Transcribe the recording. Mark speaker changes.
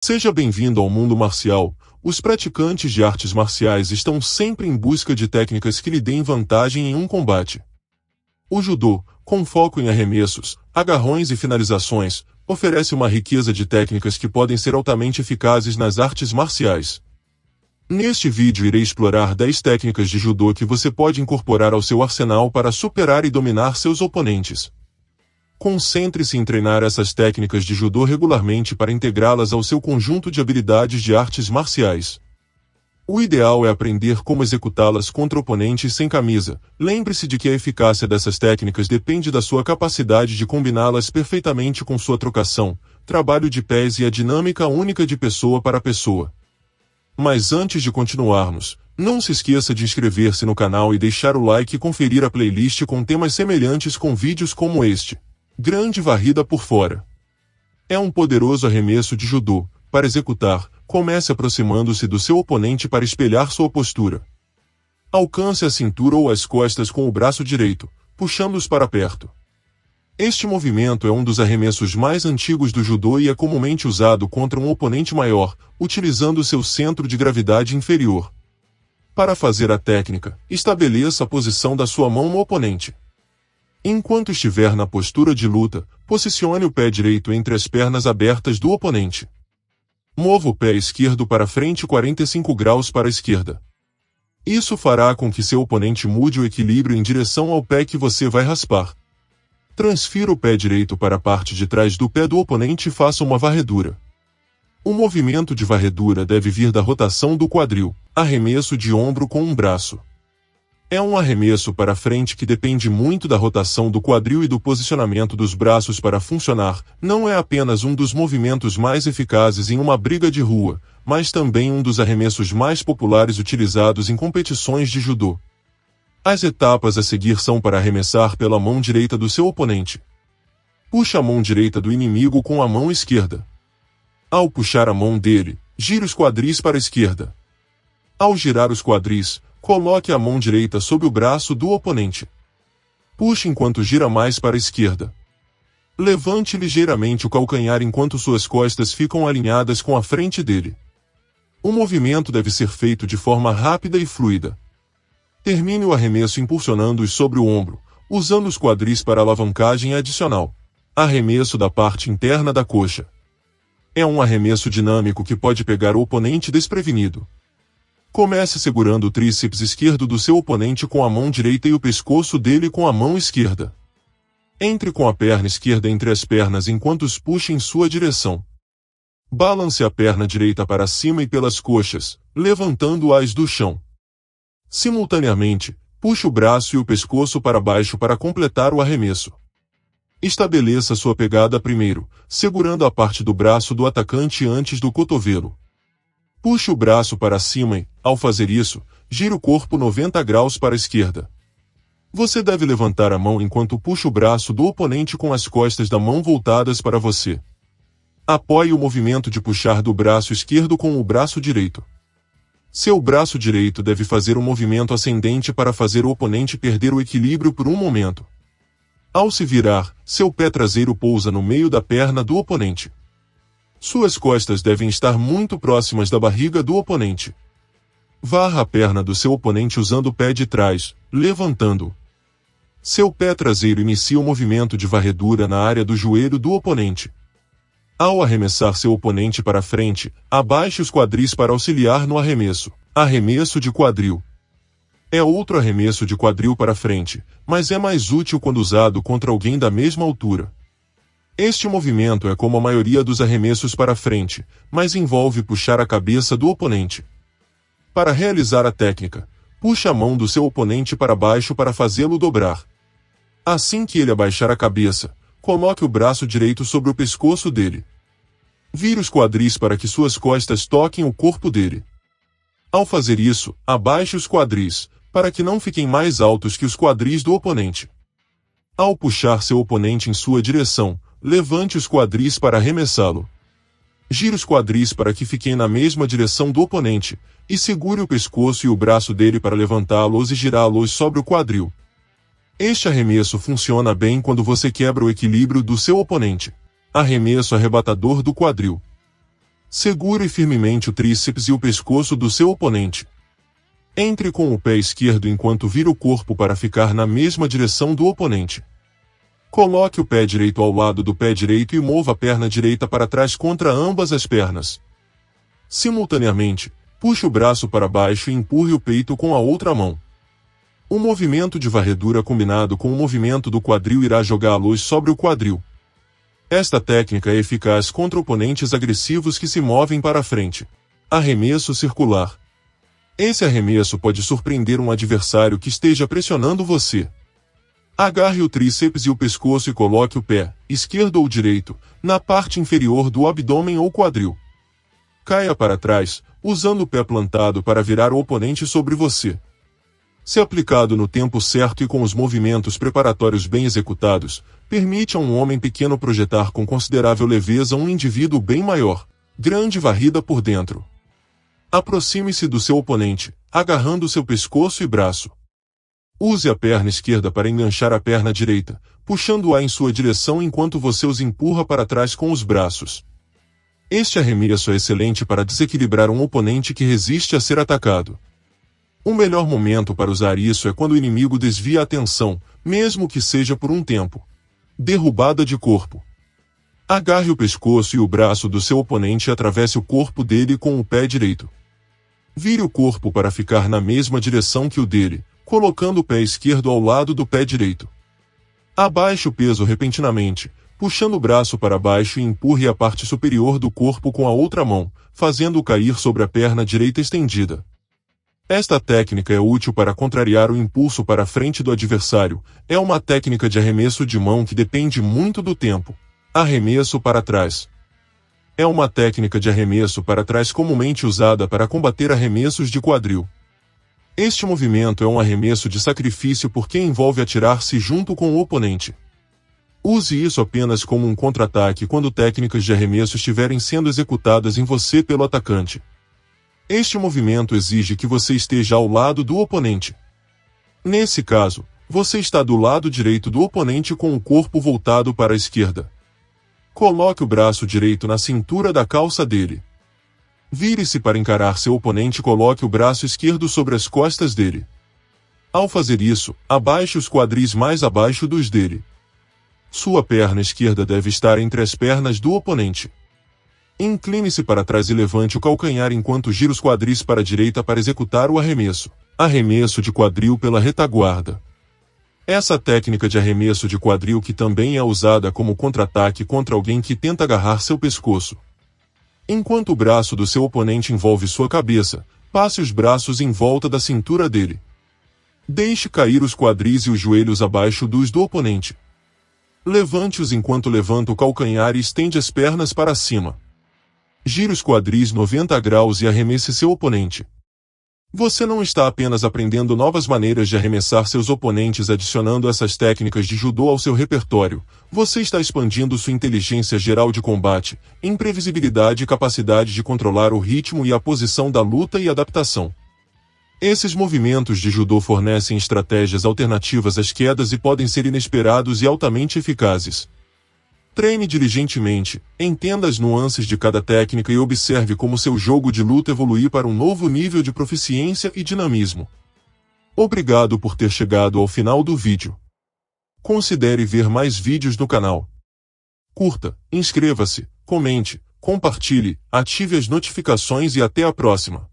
Speaker 1: Seja bem-vindo ao mundo marcial. Os praticantes de artes marciais estão sempre em busca de técnicas que lhe deem vantagem em um combate. O judô, com foco em arremessos, agarrões e finalizações, oferece uma riqueza de técnicas que podem ser altamente eficazes nas artes marciais. Neste vídeo irei explorar 10 técnicas de judô que você pode incorporar ao seu arsenal para superar e dominar seus oponentes. Concentre-se em treinar essas técnicas de judô regularmente para integrá-las ao seu conjunto de habilidades de artes marciais. O ideal é aprender como executá-las contra oponentes sem camisa. Lembre-se de que a eficácia dessas técnicas depende da sua capacidade de combiná-las perfeitamente com sua trocação, trabalho de pés e a dinâmica única de pessoa para pessoa. Mas antes de continuarmos, não se esqueça de inscrever-se no canal e deixar o like e conferir a playlist com temas semelhantes com vídeos como este. Grande varrida por fora. É um poderoso arremesso de judô. Para executar, comece aproximando-se do seu oponente para espelhar sua postura. Alcance a cintura ou as costas com o braço direito, puxando-os para perto. Este movimento é um dos arremessos mais antigos do judô e é comumente usado contra um oponente maior, utilizando seu centro de gravidade inferior. Para fazer a técnica, estabeleça a posição da sua mão no oponente. Enquanto estiver na postura de luta, posicione o pé direito entre as pernas abertas do oponente. Mova o pé esquerdo para frente 45 graus para a esquerda. Isso fará com que seu oponente mude o equilíbrio em direção ao pé que você vai raspar. Transfira o pé direito para a parte de trás do pé do oponente e faça uma varredura. O movimento de varredura deve vir da rotação do quadril, arremesso de ombro com um braço. É um arremesso para frente que depende muito da rotação do quadril e do posicionamento dos braços para funcionar. Não é apenas um dos movimentos mais eficazes em uma briga de rua, mas também um dos arremessos mais populares utilizados em competições de judô. As etapas a seguir são para arremessar pela mão direita do seu oponente. Puxe a mão direita do inimigo com a mão esquerda. Ao puxar a mão dele, gire os quadris para a esquerda. Ao girar os quadris, coloque a mão direita sob o braço do oponente. Puxe enquanto gira mais para a esquerda. Levante ligeiramente o calcanhar enquanto suas costas ficam alinhadas com a frente dele. O movimento deve ser feito de forma rápida e fluida. Termine o arremesso impulsionando-os sobre o ombro, usando os quadris para alavancagem adicional. Arremesso da parte interna da coxa. É um arremesso dinâmico que pode pegar o oponente desprevenido. Comece segurando o tríceps esquerdo do seu oponente com a mão direita e o pescoço dele com a mão esquerda. Entre com a perna esquerda entre as pernas enquanto os puxe em sua direção. Balance a perna direita para cima e pelas coxas, levantando-as do chão. Simultaneamente, puxe o braço e o pescoço para baixo para completar o arremesso. Estabeleça sua pegada primeiro, segurando a parte do braço do atacante antes do cotovelo. Puxe o braço para cima e, ao fazer isso, gire o corpo 90 graus para a esquerda. Você deve levantar a mão enquanto puxa o braço do oponente com as costas da mão voltadas para você. Apoie o movimento de puxar do braço esquerdo com o braço direito. Seu braço direito deve fazer um movimento ascendente para fazer o oponente perder o equilíbrio por um momento. Ao se virar, seu pé traseiro pousa no meio da perna do oponente. Suas costas devem estar muito próximas da barriga do oponente. Varra a perna do seu oponente usando o pé de trás, levantando-o. Seu pé traseiro inicia o movimento de varredura na área do joelho do oponente. Ao arremessar seu oponente para frente, abaixe os quadris para auxiliar no arremesso. Arremesso de quadril. É outro arremesso de quadril para frente, mas é mais útil quando usado contra alguém da mesma altura. Este movimento é como a maioria dos arremessos para frente, mas envolve puxar a cabeça do oponente. Para realizar a técnica, puxe a mão do seu oponente para baixo para fazê-lo dobrar. Assim que ele abaixar a cabeça, coloque o braço direito sobre o pescoço dele. Vire os quadris para que suas costas toquem o corpo dele. Ao fazer isso, abaixe os quadris, para que não fiquem mais altos que os quadris do oponente. Ao puxar seu oponente em sua direção, levante os quadris para arremessá-lo. Gire os quadris para que fiquem na mesma direção do oponente, e segure o pescoço e o braço dele para levantá-los e girá-los sobre o quadril. Este arremesso funciona bem quando você quebra o equilíbrio do seu oponente. Arremesso arrebatador do quadril. Segure firmemente o tríceps e o pescoço do seu oponente. Entre com o pé esquerdo enquanto vira o corpo para ficar na mesma direção do oponente. Coloque o pé direito ao lado do pé direito e mova a perna direita para trás contra ambas as pernas. Simultaneamente, puxe o braço para baixo e empurre o peito com a outra mão. O movimento de varredura combinado com o movimento do quadril irá jogar a luz sobre o quadril. Esta técnica é eficaz contra oponentes agressivos que se movem para a frente. Arremesso circular. Esse arremesso pode surpreender um adversário que esteja pressionando você. Agarre o tríceps e o pescoço e coloque o pé, esquerdo ou direito, na parte inferior do abdômen ou quadril. Caia para trás, usando o pé plantado para virar o oponente sobre você. Se aplicado no tempo certo e com os movimentos preparatórios bem executados, permite a um homem pequeno projetar com considerável leveza um indivíduo bem maior. Grande varrida por dentro. Aproxime-se do seu oponente, agarrando seu pescoço e braço. Use a perna esquerda para enganchar a perna direita, puxando-a em sua direção enquanto você os empurra para trás com os braços. Este arremesso é excelente para desequilibrar um oponente que resiste a ser atacado. O melhor momento para usar isso é quando o inimigo desvia a atenção, mesmo que seja por um tempo. Derrubada de corpo. Agarre o pescoço e o braço do seu oponente e atravesse o corpo dele com o pé direito. Vire o corpo para ficar na mesma direção que o dele, colocando o pé esquerdo ao lado do pé direito. Abaixe o peso repentinamente, puxando o braço para baixo e empurre a parte superior do corpo com a outra mão, fazendo-o cair sobre a perna direita estendida. Esta técnica é útil para contrariar o impulso para a frente do adversário. É uma técnica de arremesso de mão que depende muito do tempo. Arremesso para trás. É uma técnica de arremesso para trás comumente usada para combater arremessos de quadril. Este movimento é um arremesso de sacrifício porque envolve atirar-se junto com o oponente. Use isso apenas como um contra-ataque quando técnicas de arremesso estiverem sendo executadas em você pelo atacante. Este movimento exige que você esteja ao lado do oponente. Nesse caso, você está do lado direito do oponente com o corpo voltado para a esquerda. Coloque o braço direito na cintura da calça dele. Vire-se para encarar seu oponente e coloque o braço esquerdo sobre as costas dele. Ao fazer isso, abaixe os quadris mais abaixo dos dele. Sua perna esquerda deve estar entre as pernas do oponente. Incline-se para trás e levante o calcanhar enquanto gira os quadris para a direita para executar o arremesso. Arremesso de quadril pela retaguarda. Essa técnica de arremesso de quadril que também é usada como contra-ataque contra alguém que tenta agarrar seu pescoço. Enquanto o braço do seu oponente envolve sua cabeça, passe os braços em volta da cintura dele. Deixe cair os quadris e os joelhos abaixo dos do oponente. Levante-os enquanto levanta o calcanhar e estende as pernas para cima. Gire os quadris 90 graus e arremesse seu oponente. Você não está apenas aprendendo novas maneiras de arremessar seus oponentes adicionando essas técnicas de judô ao seu repertório, você está expandindo sua inteligência geral de combate, imprevisibilidade e capacidade de controlar o ritmo e a posição da luta e adaptação. Esses movimentos de judô fornecem estratégias alternativas às quedas e podem ser inesperados e altamente eficazes. Treine diligentemente, entenda as nuances de cada técnica e observe como seu jogo de luta evoluir para um novo nível de proficiência e dinamismo. Obrigado por ter chegado ao final do vídeo. Considere ver mais vídeos no canal. Curta, inscreva-se, comente, compartilhe, ative as notificações e até a próxima.